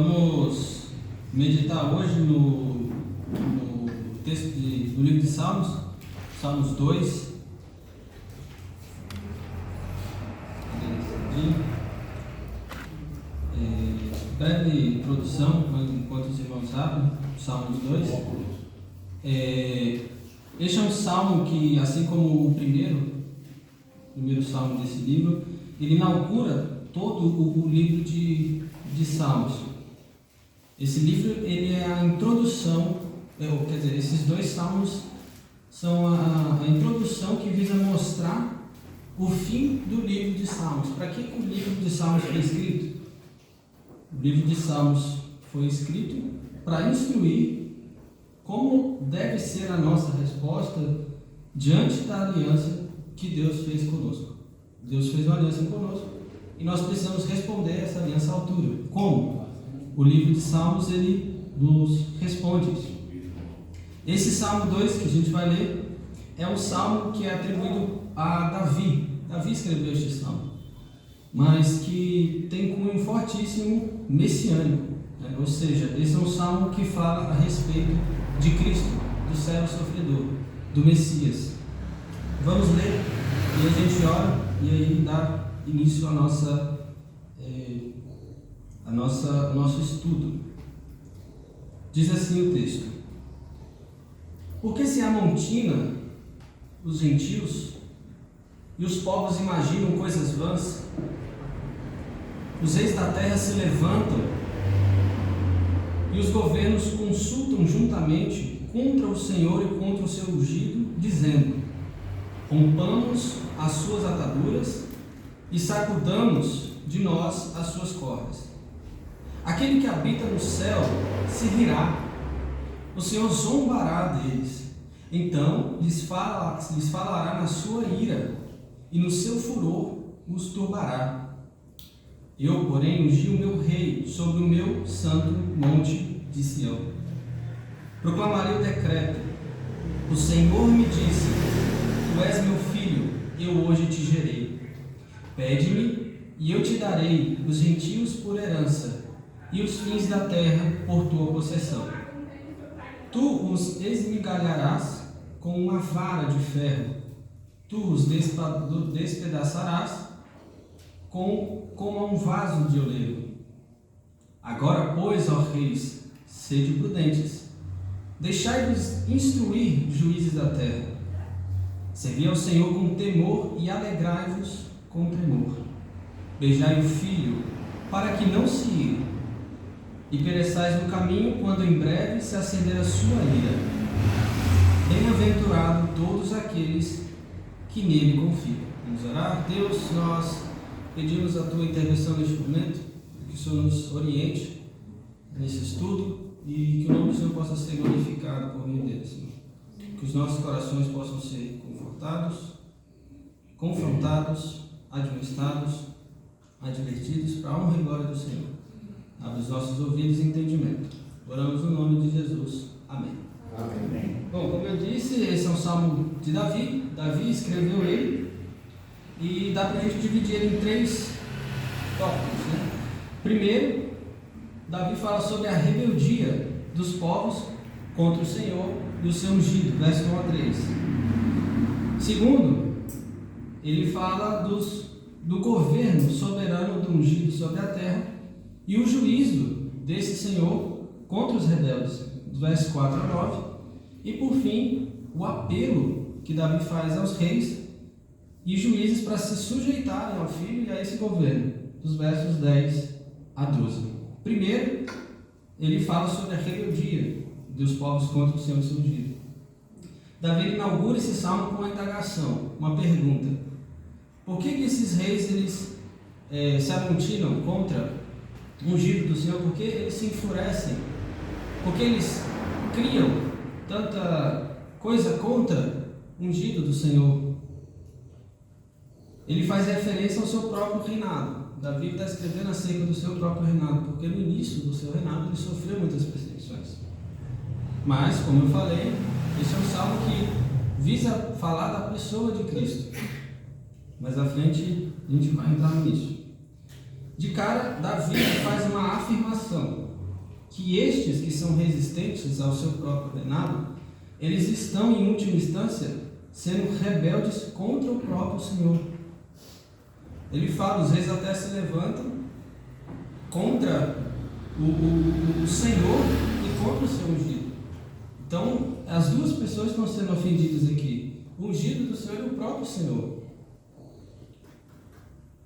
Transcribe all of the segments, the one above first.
Vamos meditar hoje no texto do livro de Salmos, Salmos 2. Breve introdução, enquanto os irmãos abrem, Salmos 2. Este é um salmo que, assim como o primeiro salmo desse livro, ele inaugura todo o livro de Salmos. Esse livro ele é a introdução, esses dois salmos são a introdução que visa mostrar o fim do livro de Salmos. Para que o livro de Salmos foi escrito? O livro de Salmos foi escrito para instruir como deve ser a nossa resposta diante da aliança que Deus fez conosco. Deus fez uma aliança conosco e nós precisamos responder a essa aliança à altura. Como? O livro de Salmos ele nos responde isso. Esse Salmo 2 que a gente vai ler é um salmo que é atribuído a Davi. Davi escreveu este salmo, mas que tem cunho fortíssimo messiânico, né? Ou seja, esse é um salmo que fala a respeito de Cristo, do servo sofredor, do Messias. Vamos ler e a gente ora e aí dá início ao nosso estudo. Diz assim o texto: porque se amontina os gentios e os povos imaginam coisas vãs, os reis da terra se levantam e os governos consultam juntamente contra o Senhor e contra o seu ungido, dizendo: rompamos as suas ataduras e sacudamos de nós as suas cordas. Aquele que habita no céu se rirá, o Senhor zombará deles. Então lhes falará na sua ira, e no seu furor os turbará. Eu, porém, ungi o meu rei sobre o meu santo monte de Sião. Proclamarei o decreto. O Senhor me disse: tu és meu filho, eu hoje te gerei. Pede-me, e eu te darei os gentios por herança, e os fins da terra por tua possessão. Tu os esmigalharás com uma vara de ferro, tu os despedaçarás como a um vaso de oleiro. Agora, pois, ó reis, sede prudentes, deixai-vos instruir, juízes da terra. Servi ao Senhor com temor e alegrai-vos com temor. Beijai o filho, para que não se ire, e pereçais no caminho, quando em breve se acender a sua ira. Bem-aventurado todos aqueles que nele confiam. Vamos orar. Deus, nós pedimos a tua intervenção neste momento, que o Senhor nos oriente nesse estudo e que o nome do Senhor possa ser glorificado por meio dele, Senhor. Que os nossos corações possam ser confortados, confrontados, admoestados, advertidos para a honra e glória do Senhor. Abre os nossos ouvidos e entendimento. Oramos no nome de Jesus. Amém. Amém. Bom, como eu disse, esse é um salmo de Davi. Davi escreveu ele e dá para a gente dividir ele em três tópicos, né? Primeiro, Davi fala sobre a rebeldia dos povos contra o Senhor e o seu ungido, verso 1 a 3. Segundo, ele fala do governo soberano do ungido sobre a terra e o juízo desse Senhor contra os rebeldes, do verso 4 a 9. E por fim, o apelo que Davi faz aos reis e juízes para se sujeitarem ao filho e a esse governo, dos versos 10 a 12. Primeiro, ele fala sobre a rebeldia dos povos contra o Senhor e o seu ungido. Davi inaugura esse salmo com uma indagação, uma pergunta: por que esses reis eles se amontinam contra o ungido do Senhor? Por que eles se enfurecem? Por que eles criam tanta coisa contra o ungido do Senhor? Ele faz referência ao seu próprio reinado. Davi está escrevendo acerca do seu próprio reinado, porque no início do seu reinado ele sofreu muitas perseguições. Mas, como eu falei, esse é um salmo que visa falar da pessoa de Cristo. Mais à frente a gente vai entrar nisso. De cara, Davi faz uma afirmação. que estes que são resistentes ao seu próprio reinado, eles estão, em última instância, sendo rebeldes contra o próprio Senhor. Ele fala, os reis até se levantam contra o Senhor e contra o seu ungido. Então, as duas pessoas estão sendo ofendidas aqui, o ungido do Senhor e o próprio Senhor.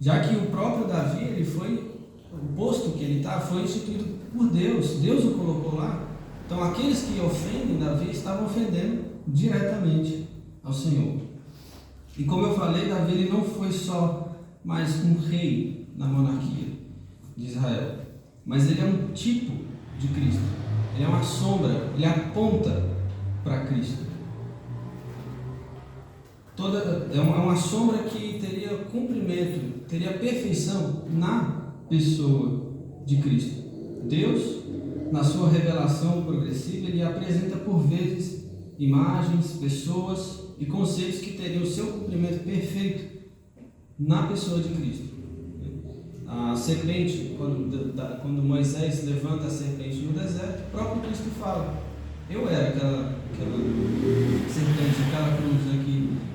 Já que o próprio Davi, o posto que ele está foi instituído por Deus, Deus o colocou lá. Então aqueles que ofendem Davi estavam ofendendo diretamente ao Senhor. E como eu falei, Davi ele não foi só mais um rei na monarquia de Israel, mas ele é um tipo de Cristo, ele é uma sombra, ele aponta para Cristo. É uma sombra que teria cumprimento, teria perfeição na pessoa de Cristo. Deus, na sua revelação progressiva, ele apresenta por vezes imagens, pessoas e conceitos que teriam o seu cumprimento perfeito na pessoa de Cristo. A serpente, quando Moisés levanta a serpente no deserto, o próprio Cristo fala: eu era aquela serpente,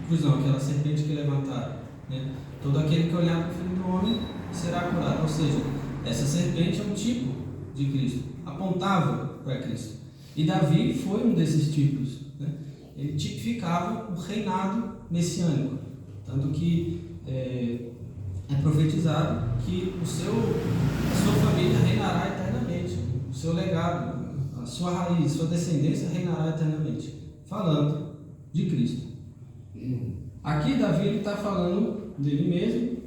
aquela serpente que levantaram, né? Todo aquele que olhar para o Filho do Homem será curado. Ou seja, essa serpente é um tipo de Cristo, apontava para Cristo. E Davi foi um desses tipos, né? Ele tipificava o reinado messiânico, tanto que é profetizado que a sua família reinará eternamente, o seu legado, a sua raiz, a sua descendência reinará eternamente, falando de Cristo. Aqui Davi está falando dele mesmo,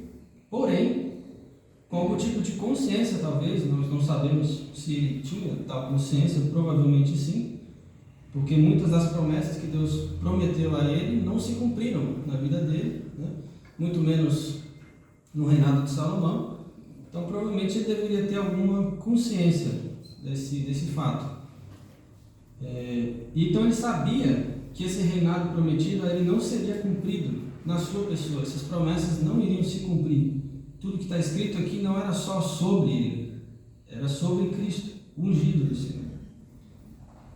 porém com algum tipo de consciência, talvez, nós não sabemos se ele tinha tal consciência, provavelmente sim, porque muitas das promessas que Deus prometeu a ele não se cumpriram na vida dele, né? Muito menos no reinado de Salomão. Então provavelmente ele deveria ter alguma consciência desse fato. Então ele sabia que esse reinado prometido ele não seria cumprido na sua pessoa, essas promessas não iriam se cumprir. Tudo que está escrito aqui não era só sobre ele, era sobre Cristo, o ungido do Senhor.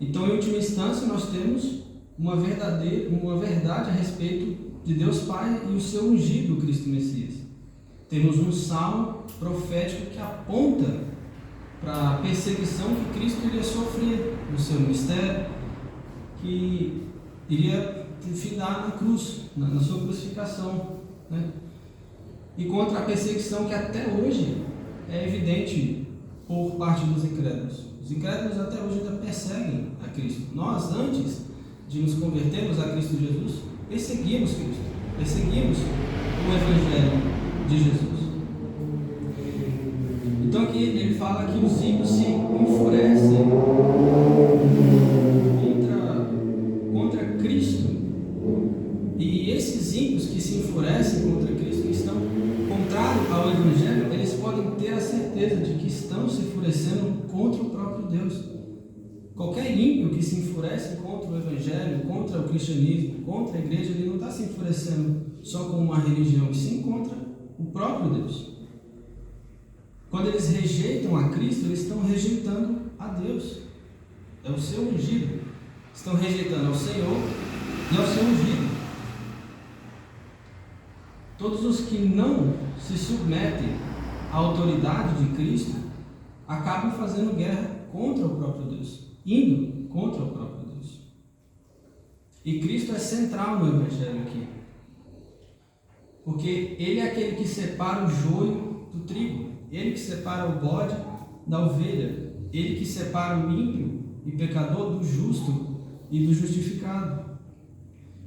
Então, em última instância, nós temos uma verdade a respeito de Deus Pai e o seu ungido, Cristo Messias. Temos um salmo profético que aponta para a perseguição que Cristo iria sofrer no seu ministério, que iria findar na cruz, na sua crucificação, né? E contra a perseguição que até hoje é evidente por parte dos incrédulos. Os incrédulos até hoje ainda perseguem a Cristo. Nós, antes de nos convertermos a Cristo Jesus, perseguimos Cristo, perseguimos o Evangelho de Jesus. Então aqui ele fala que os ímpios se enfurecem contra Cristo. E esses ímpios que se enfurecem contra Cristo, que estão contrários ao Evangelho, eles podem ter a certeza de que estão se enfurecendo contra o próprio Deus. Qualquer ímpio que se enfurece contra o Evangelho, contra o cristianismo, contra a igreja, ele não está se enfurecendo só com uma religião, e sim contra o próprio Deus. Quando eles rejeitam a Cristo, eles estão rejeitando a Deus. É o seu ungido. Estão rejeitando ao Senhor e ao seu ungido. Todos os que não se submetem à autoridade de Cristo acabam fazendo guerra contra o próprio Deus, indo contra o próprio Deus. E Cristo é central no Evangelho aqui, porque Ele é aquele que separa o joio do trigo, Ele que separa o bode da ovelha, Ele que separa o ímpio e pecador do justo e do justificado.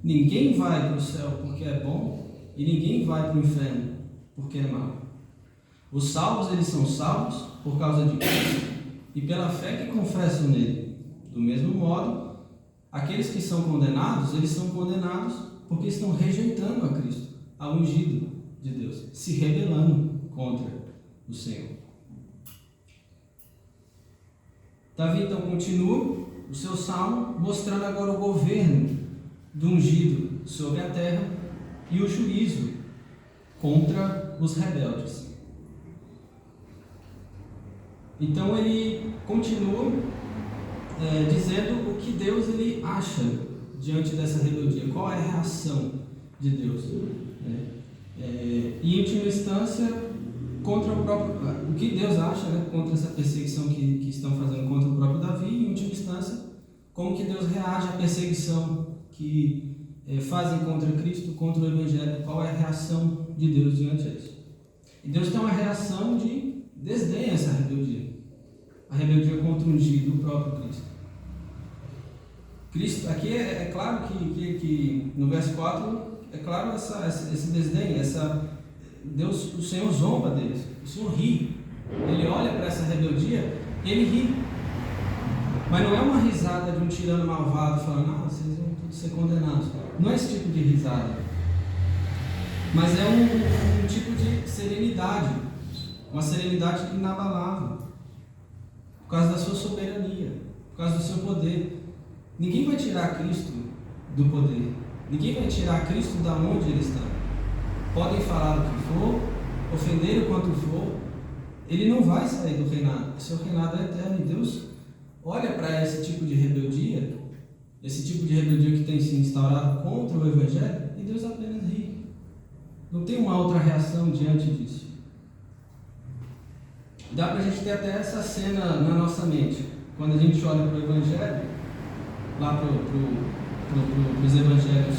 Ninguém vai para o céu porque é bom, e ninguém vai para o inferno porque é mau. Os salvos, eles são salvos por causa de Cristo e pela fé que confessam nele. Do mesmo modo, aqueles que são condenados, eles são condenados porque estão rejeitando a Cristo, ao ungido de Deus, se rebelando contra o Senhor. Davi então continua o seu salmo, mostrando agora o governo do ungido sobre a terra e o juízo contra os rebeldes. Então ele continua dizendo o que Deus ele acha diante dessa rebeldia, qual é a reação de Deus. E em última instância, contra o que Deus acha, contra essa perseguição que estão fazendo contra o próprio Davi, e em última instância, como que Deus reage à perseguição que fazem contra Cristo, contra o Evangelho, qual é a reação de Deus diante disso. E Deus tem uma reação de desdém a essa rebeldia, a rebeldia contra o ungido, o próprio Cristo. Cristo, aqui é claro que no verso 4, é claro esse desdém, Deus, o Senhor zomba deles, o Senhor ri, Ele olha para essa rebeldia, Ele ri, mas não é uma risada de um tirano malvado falando, vocês vão todos ser condenados, não é esse tipo de risada, mas é um tipo de serenidade, uma serenidade inabalável, por causa da sua soberania, por causa do seu poder. Ninguém vai tirar Cristo do poder, ninguém vai tirar Cristo da onde Ele está. Podem falar o que for, ofender o quanto for, Ele não vai sair do reinado, o seu reinado é eterno. E Deus olha para esse tipo de rebeldia que tem se instaurado contra o Evangelho, e Deus apenas ri. Não tem uma outra reação diante disso. Dá para a gente ter até essa cena na nossa mente, quando a gente olha para o Evangelho, lá para os Evangelhos,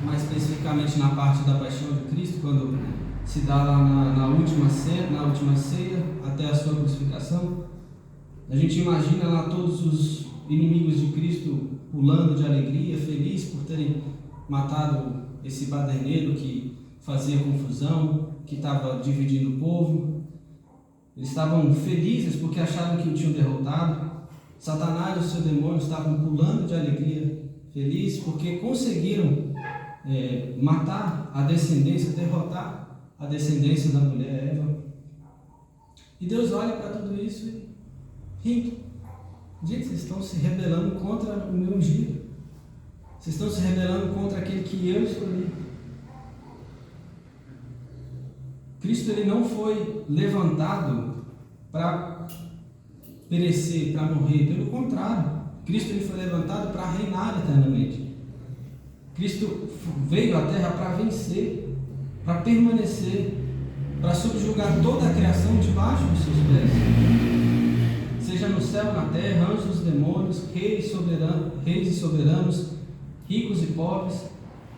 mais especificamente na parte da paixão de Cristo, quando se dá lá na última ceia, até a sua crucificação. A gente imagina lá todos os inimigos de Cristo pulando de alegria, feliz por terem matado esse baderneiro que fazia confusão, que estava dividindo o povo. Eles estavam felizes porque achavam que o tinham derrotado. Satanás e os seus demônios estavam pulando de alegria, felizes porque conseguiram matar a descendência, derrotar a descendência da mulher Eva. E Deus olha para tudo isso e ri. Gente, vocês estão se rebelando contra o meu ungido. Vocês estão se rebelando contra aquele que eu escolhi. Cristo ele não foi levantado para perecer, para morrer. Pelo contrário, Cristo ele foi levantado para reinar eternamente. Cristo veio à terra para vencer, para permanecer, para subjugar toda a criação debaixo dos seus pés. Seja no céu, na terra, anjos, demônios, reis e soberanos, ricos e pobres.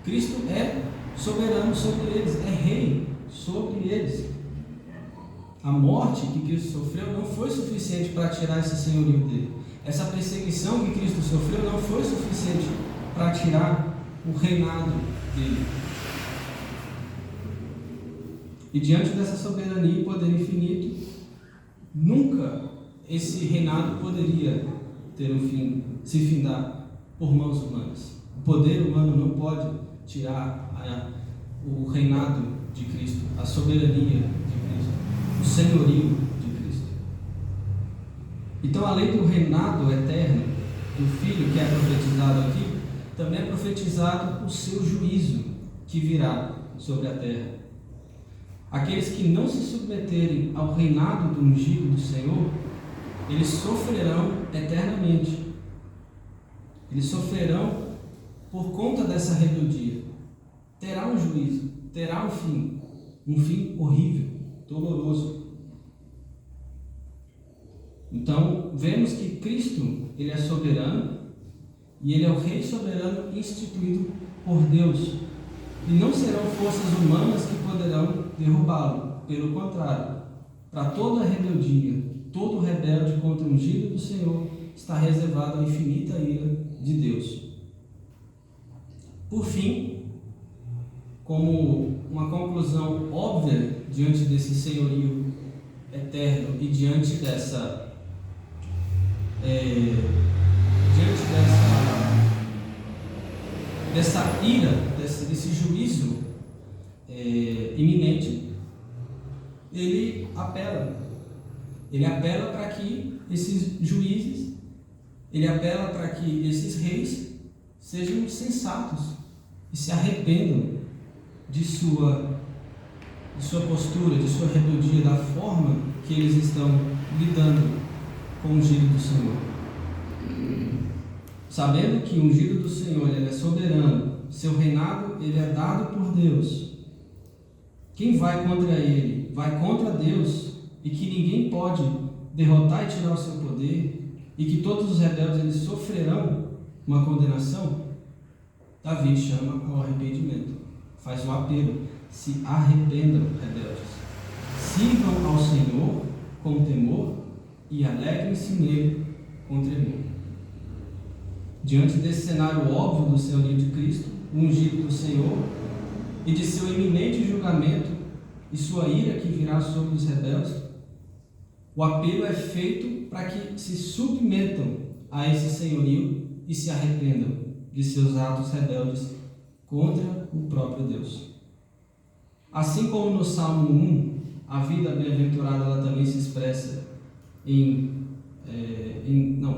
Cristo é soberano sobre eles, é rei sobre eles. A morte que Cristo sofreu não foi suficiente para tirar esse senhorio dele. Essa perseguição que Cristo sofreu não foi suficiente para tirar o reinado dele. E diante dessa soberania e poder infinito, nunca esse reinado poderia ter um fim, se findar por mãos humanas. O poder humano não pode tirar o reinado de Cristo, a soberania de Cristo, o senhorio de Cristo. Então, além do reinado eterno do Filho que é profetizado aqui, também é profetizado o seu juízo que virá sobre a terra. Aqueles que não se submeterem ao reinado do ungido do Senhor, eles sofrerão eternamente. Eles sofrerão por conta dessa rebeldia. Terá um juízo, terá um fim horrível, doloroso. Então, vemos que Cristo, ele é soberano, e ele é o Rei soberano instituído por Deus. E não serão forças humanas que poderão derrubá-lo. Pelo contrário, para toda rebeldia, todo rebelde contra o ungido do Senhor, está reservada a infinita ira de Deus. Por fim, como uma conclusão óbvia diante desse senhorio eterno e diante dessa ira, desse juízo iminente, ele apela para que esses juízes, ele apela para que esses reis sejam sensatos e se arrependam de sua postura, de sua rebeldia, da forma que eles estão lidando com o ungido do Senhor. Sabendo que o ungido do Senhor ele é soberano, seu reinado ele é dado por Deus. Quem vai contra ele, vai contra Deus, e que ninguém pode derrotar e tirar o seu poder, e que todos os rebeldes eles sofrerão uma condenação. Davi chama ao arrependimento, faz o apelo: se arrependam, rebeldes, sirvam ao Senhor com temor e alegrem-se nele com tremor. Diante desse cenário óbvio do senhorio de Cristo, o ungido do Senhor, e de seu iminente julgamento e sua ira que virá sobre os rebeldes, o apelo é feito para que se submetam a esse senhorio e se arrependam de seus atos rebeldes contra o próprio Deus. Assim como no Salmo 1, a vida bem-aventurada ela também se expressa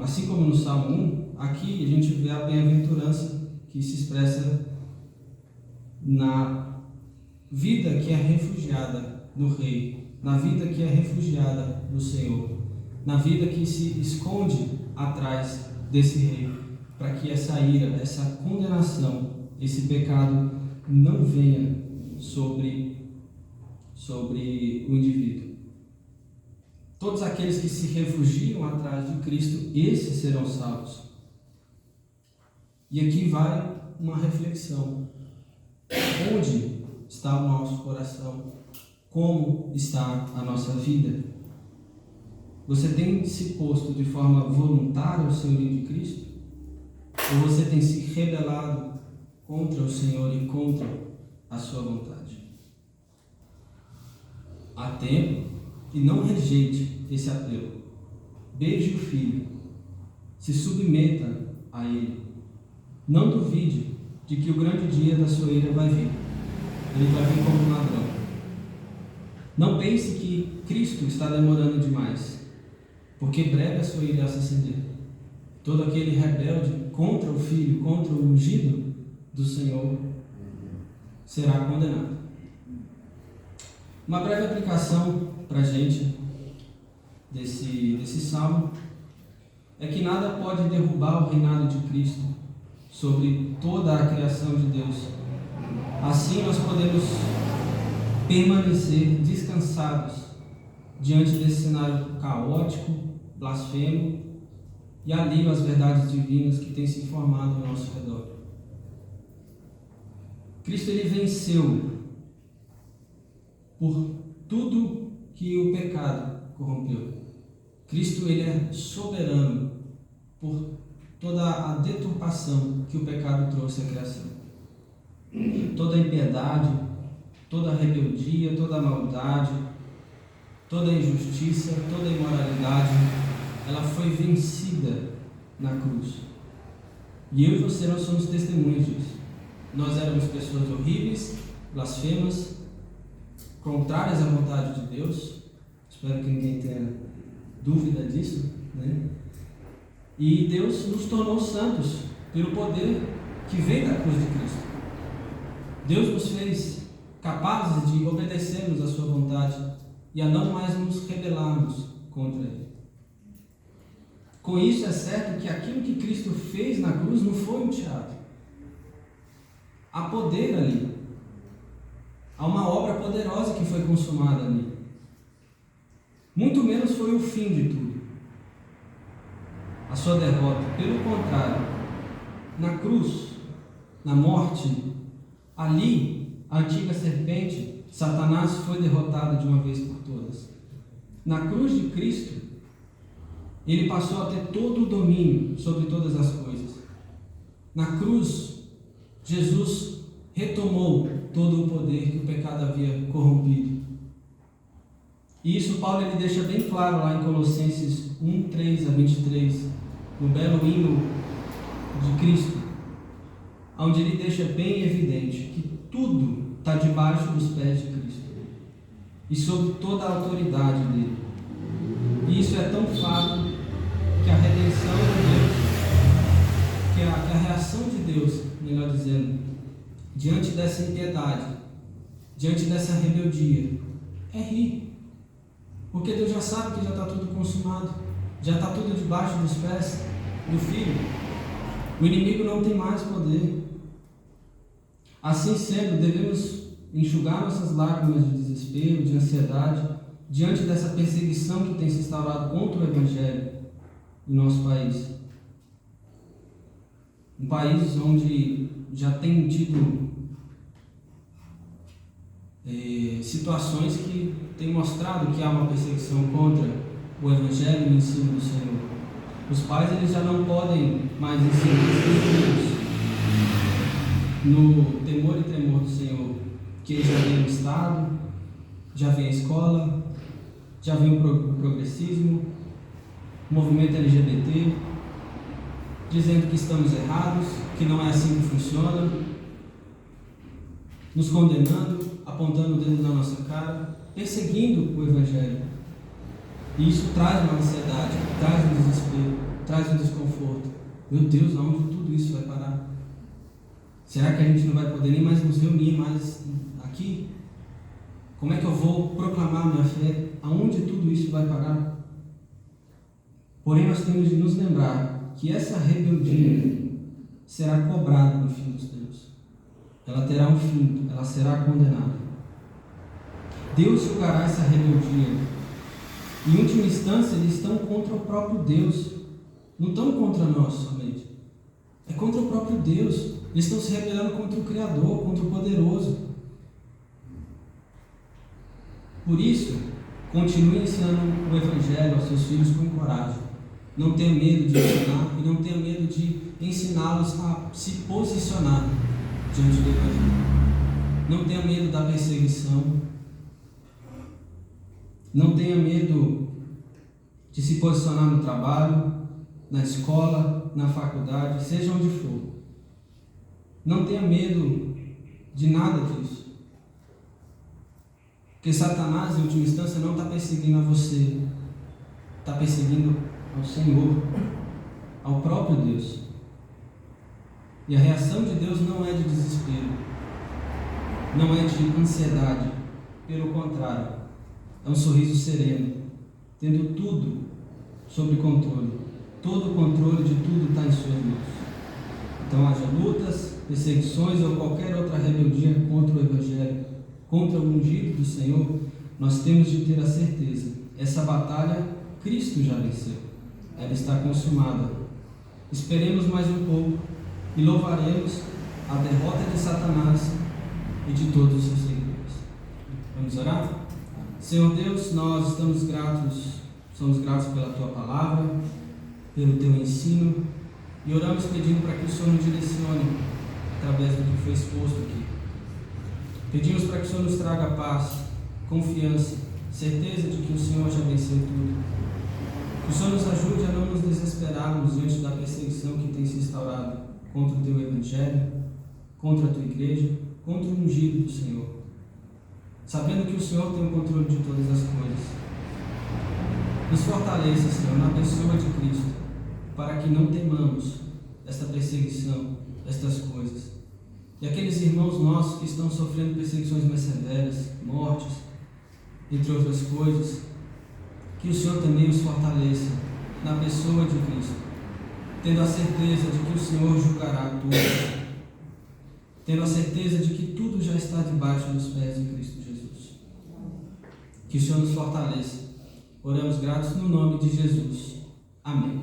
assim como no Salmo 1, aqui a gente vê a bem-aventurança que se expressa na vida que é refugiada no Rei, na vida que é refugiada no Senhor, na vida que se esconde atrás desse Rei, para que essa ira, essa condenação, esse pecado não venha sobre o indivíduo. Todos aqueles que se refugiam atrás de Cristo, esses serão salvos. E aqui vai uma reflexão: onde está o nosso coração? Como está a nossa vida? Você tem se posto de forma voluntária ao senhorio de Cristo? Ou você tem se rebelado contra o Senhor e contra a sua vontade? Há tempo, e não rejeite esse apelo. Beije o Filho, se submeta a Ele. Não duvide de que o grande dia da sua ira vai vir. Ele vai vir como um ladrão. Não pense que Cristo está demorando demais, porque breve a sua ira a se acender. Todo aquele rebelde contra o Filho, contra o ungido do Senhor, será condenado. Uma breve aplicação para a gente desse salmo é que nada pode derrubar o reinado de Cristo sobre toda a criação de Deus. Assim nós podemos permanecer descansados diante desse cenário caótico, blasfemo e alheio às verdades divinas que têm se formado ao nosso redor. Cristo ele venceu por tudo que o pecado corrompeu. Cristo ele é soberano por toda a deturpação que o pecado trouxe à criação. Toda a impiedade, toda a rebeldia, toda a maldade, toda a injustiça, toda a imoralidade, ela foi vencida na cruz. E eu e você, nós somos testemunhas disso. Nós éramos pessoas horríveis, blasfemas, contrárias à vontade de Deus. Espero que ninguém tenha dúvida disso, né? E Deus nos tornou santos pelo poder que vem da cruz de Cristo. Deus nos fez capazes de obedecermos à sua vontade e a não mais nos rebelarmos contra Ele. Com isso é certo que aquilo que Cristo fez na cruz não foi um teatro. Há poder ali. Há uma obra poderosa que foi consumada ali. Muito menos foi o fim de tudo, a sua derrota. Pelo contrário, na cruz, na morte, ali, a antiga serpente, Satanás, foi derrotado de uma vez por todas. Na cruz de Cristo, ele passou a ter todo o domínio sobre todas as coisas. Na cruz, Jesus retomou todo o poder que o pecado havia corrompido. E isso Paulo ele deixa bem claro lá em Colossenses 1:3-23, no belo hino de Cristo, onde ele deixa bem evidente que tudo está debaixo dos pés de Cristo e sob toda a autoridade dele. E isso é tão fato que a redenção de Deus, que a reação de Deus, melhor dizendo, diante dessa impiedade, diante dessa rebeldia, é rir. Porque Deus já sabe que já está tudo consumado, já está tudo debaixo dos pés do Filho. O inimigo não tem mais poder. Assim sendo, devemos enxugar nossas lágrimas de desespero, de ansiedade, diante dessa perseguição que tem se instaurado contra o Evangelho em nosso país. Um país onde já tem tido situações que têm mostrado que há uma perseguição contra o Evangelho e o ensino do Senhor. Os pais eles já não podem mais ensinar seus filhos no temor e tremor do Senhor, que eles já vêm o Estado, já vem a escola, já vem o progressismo, o movimento LGBT, dizendo que estamos errados, que não é assim que funciona, nos condenando, apontando o dedo na nossa cara, perseguindo o Evangelho. E isso traz uma ansiedade, traz um desespero, traz um desconforto. Meu Deus, aonde tudo isso vai parar? Será que a gente não vai poder nem mais nos reunir mais aqui? Como é que eu vou proclamar minha fé? Aonde tudo isso vai parar? Porém, nós temos de nos lembrar que essa rebeldia será cobrada no fim dos tempos. Ela terá um fim, ela será condenada. Deus julgará essa rebeldia. Em última instância, eles estão contra o próprio Deus. Não estão contra nós somente. É contra o próprio Deus. Eles estão se rebelando contra o Criador, contra o Poderoso. Por isso, continue ensinando o Evangelho aos seus filhos com coragem. Não tenha medo de ensinar e não tenha medo de ensiná-los a se posicionar diante do Evangelho. Não tenha medo da perseguição. Não tenha medo de se posicionar no trabalho, na escola, na faculdade, seja onde for. Não tenha medo de nada disso. Porque Satanás, em última instância, não está perseguindo a você. Está perseguindo ao Senhor, ao próprio Deus. E a reação de Deus não é de desespero, não é de ansiedade. Pelo contrário, é um sorriso sereno, tendo tudo sob controle. Todo o controle de tudo está em suas mãos. Então, haja lutas, perseguições ou qualquer outra rebeldia contra o Evangelho, contra o ungido do Senhor, nós temos de ter a certeza. Essa batalha, Cristo já venceu. Ela está consumada. Esperemos mais um pouco e louvaremos a derrota de Satanás e de todos os seus seguidores. Vamos orar? Senhor Deus, nós estamos gratos, somos gratos pela Tua palavra, pelo Teu ensino, e oramos pedindo para que o Senhor nos direcione através do que foi exposto aqui. Pedimos para que o Senhor nos traga paz, confiança, certeza de que o Senhor já venceu tudo. Que o Senhor nos ajude a não nos desesperarmos diante da perseguição que tem se instaurado contra o Teu Evangelho, contra a Tua Igreja, contra o ungido do Senhor. Sabendo que o Senhor tem o controle de todas as coisas. Nos fortaleça, Senhor, na pessoa de Cristo, para que não temamos esta perseguição, estas coisas. E aqueles irmãos nossos que estão sofrendo perseguições mais severas, mortes, entre outras coisas, que o Senhor também os fortaleça na pessoa de Cristo, tendo a certeza de que o Senhor julgará tudo, tendo a certeza de que tudo já está debaixo dos pés de Cristo Jesus. Que o Senhor nos fortaleça. Oramos gratos no nome de Jesus. Amém.